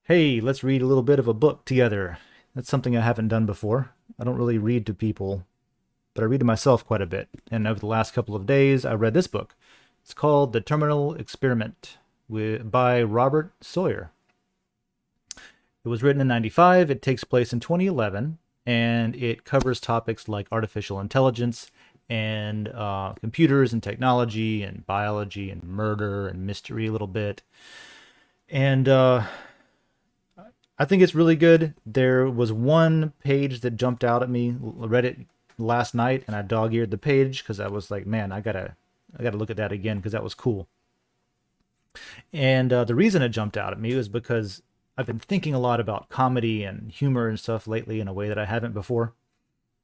Hey, let's read a little bit of a book together. That's something I haven't done before. I don't really read to people, but I read to myself quite a bit. And over the last couple of days, I read this book. It's called The Terminal Experiment by Robert Sawyer. It was written in 95, it takes place in 2011, and it covers topics like artificial intelligence and computers and technology and biology and murder and mystery a little bit. And I think it's really good. There was one page that jumped out at me. I read it last night, and I dog-eared the page because I was like, "Man, I gotta look at that again because that was cool." And the reason it jumped out at me was because I've been thinking a lot about comedy and humor and stuff lately in a way that I haven't before.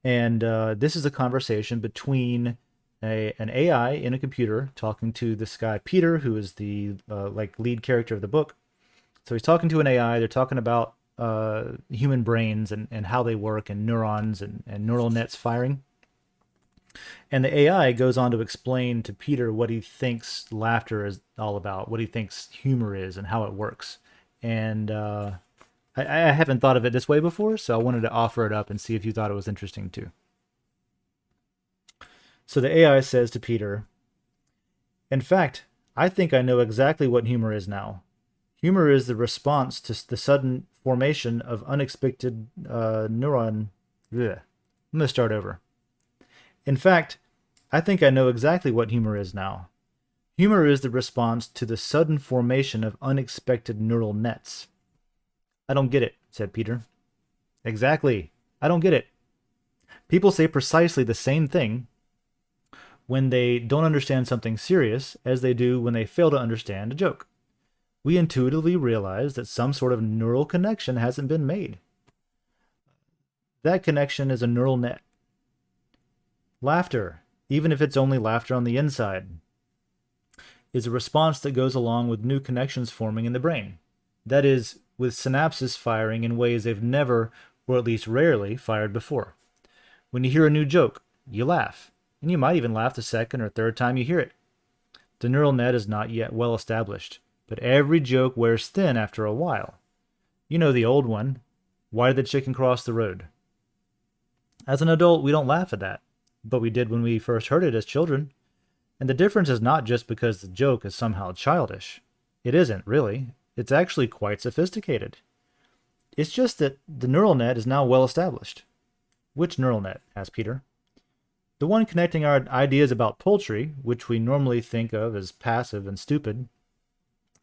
And this is a conversation between an AI in a computer talking to this guy Peter, who is the like lead character of the book. So he's talking to an AI. They're talking about human brains and how they work and neurons and neural nets firing. And the AI goes on to explain to Peter what he thinks laughter is all about, what he thinks humor is, and how it works. And I haven't thought of it this way before, so I wanted to offer it up and see if you thought it was interesting too. So the AI says to Peter, "In fact, I think I know exactly what humor is now. Humor is the response to the sudden formation of unexpected neuron. Bleh. I'm going to start over. In fact, I think I know exactly what humor is now. Humor is the response to the sudden formation of unexpected neural nets." "I don't get it," said Peter. "Exactly. I don't get it. People say precisely the same thing when they don't understand something serious as they do when they fail to understand a joke. We intuitively realize that some sort of neural connection hasn't been made. That connection is a neural net. Laughter, even if it's only laughter on the inside, is a response that goes along with new connections forming in the brain. That is, with synapses firing in ways they've never, or at least rarely, fired before. When you hear a new joke, you laugh, and you might even laugh the second or third time you hear it. The neural net is not yet well established, but every joke wears thin after a while. You know the old one. Why did the chicken cross the road? As an adult, we don't laugh at that, but we did when we first heard it as children. And the difference is not just because the joke is somehow childish. It isn't, really. It's actually quite sophisticated. It's just that the neural net is now well established." "Which neural net?" asked Peter. "The one connecting our ideas about poultry, which we normally think of as passive and stupid,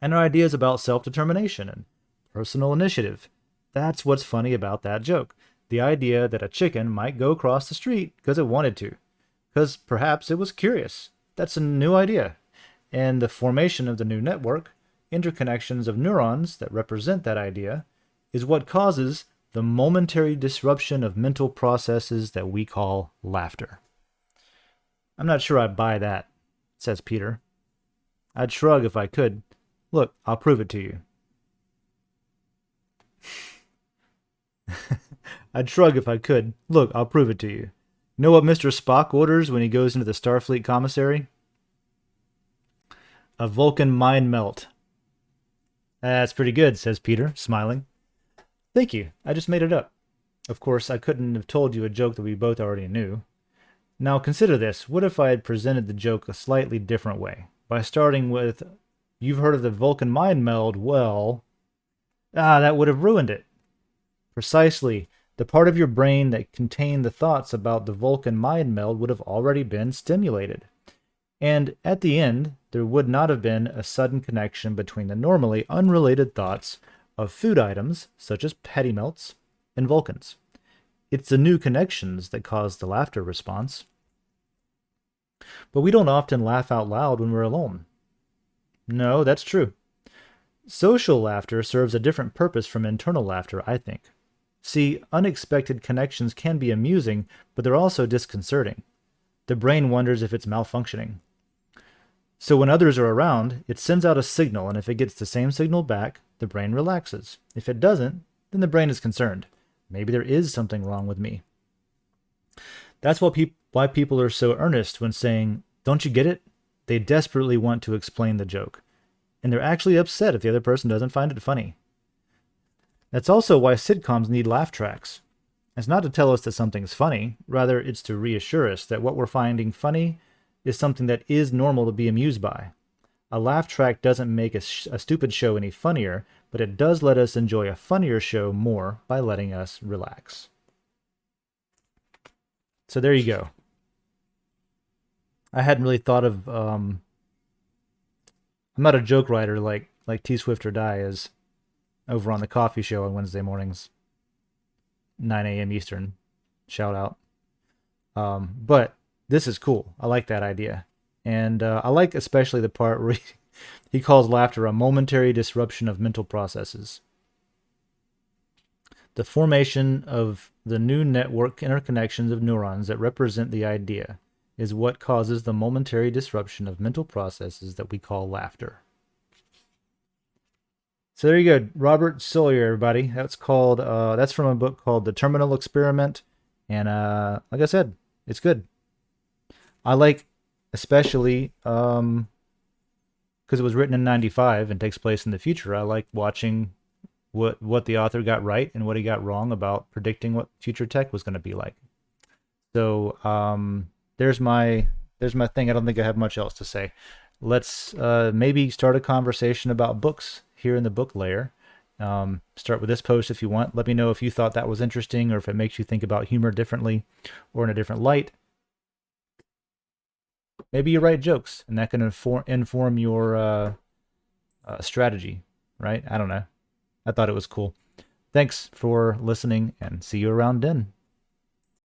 and our ideas about self-determination and personal initiative. That's what's funny about that joke. The idea that a chicken might go across the street because it wanted to, because perhaps it was curious. That's a new idea. And the formation of the new network, interconnections of neurons that represent that idea, is what causes the momentary disruption of mental processes that we call laughter." "I'm not sure I buy that," says Peter. "I'd shrug if I could. Look, I'll prove it to you." "I'd shrug if I could. Look, I'll prove it to you. Know what Mr. Spock orders when he goes into the Starfleet commissary? A Vulcan mind melt." "That's pretty good," says Peter, smiling. "Thank you. I just made it up. Of course, I couldn't have told you a joke that we both already knew. Now consider this. What if I had presented the joke a slightly different way? By starting with, 'You've heard of the Vulcan mind meld, well..." That would have ruined it. Precisely. The part of your brain that contained the thoughts about the Vulcan mind meld would have already been stimulated. And at the end, there would not have been a sudden connection between the normally unrelated thoughts of food items, such as patty melts, and Vulcans. It's the new connections that cause the laughter response. But we don't often laugh out loud when we're alone. No, that's true. Social laughter serves a different purpose from internal laughter, I think. See, unexpected connections can be amusing, but they're also disconcerting. The brain wonders if it's malfunctioning. So when others are around, it sends out a signal, and if it gets the same signal back, the brain relaxes. If it doesn't, then the brain is concerned. Maybe there is something wrong with me. That's why people are so earnest when saying, "Don't you get it?" They desperately want to explain the joke. And they're actually upset if the other person doesn't find it funny. That's also why sitcoms need laugh tracks. It's not to tell us that something's funny, rather, it's to reassure us that what we're finding funny is something that is normal to be amused by. A laugh track doesn't make a stupid show any funnier, but it does let us enjoy a funnier show more by letting us relax. So there you go. I hadn't really thought of. I'm not a joke writer like T Swift or Die is over on the coffee show on Wednesday mornings, 9 a.m. Eastern. Shout out. But this is cool. I like that idea. And I like especially the part where he calls laughter a momentary disruption of mental processes. The formation of the new network interconnections of neurons that represent the idea is what causes the momentary disruption of mental processes that we call laughter. So there you go, Robert Sawyer, everybody. That's from a book called The Terminal Experiment, and like I said, it's good. I like, especially because it was written in '95 and takes place in the future. I like watching what the author got right and what he got wrong about predicting what future tech was going to be like. So there's my thing. I don't think I have much else to say. Let's maybe start a conversation about books here in the book layer. Start with this post if you want. Let me know if you thought that was interesting or if it makes you think about humor differently or in a different light. Maybe you write jokes and that can inform your strategy, right? I don't know. I thought it was cool. Thanks for listening and see you around then.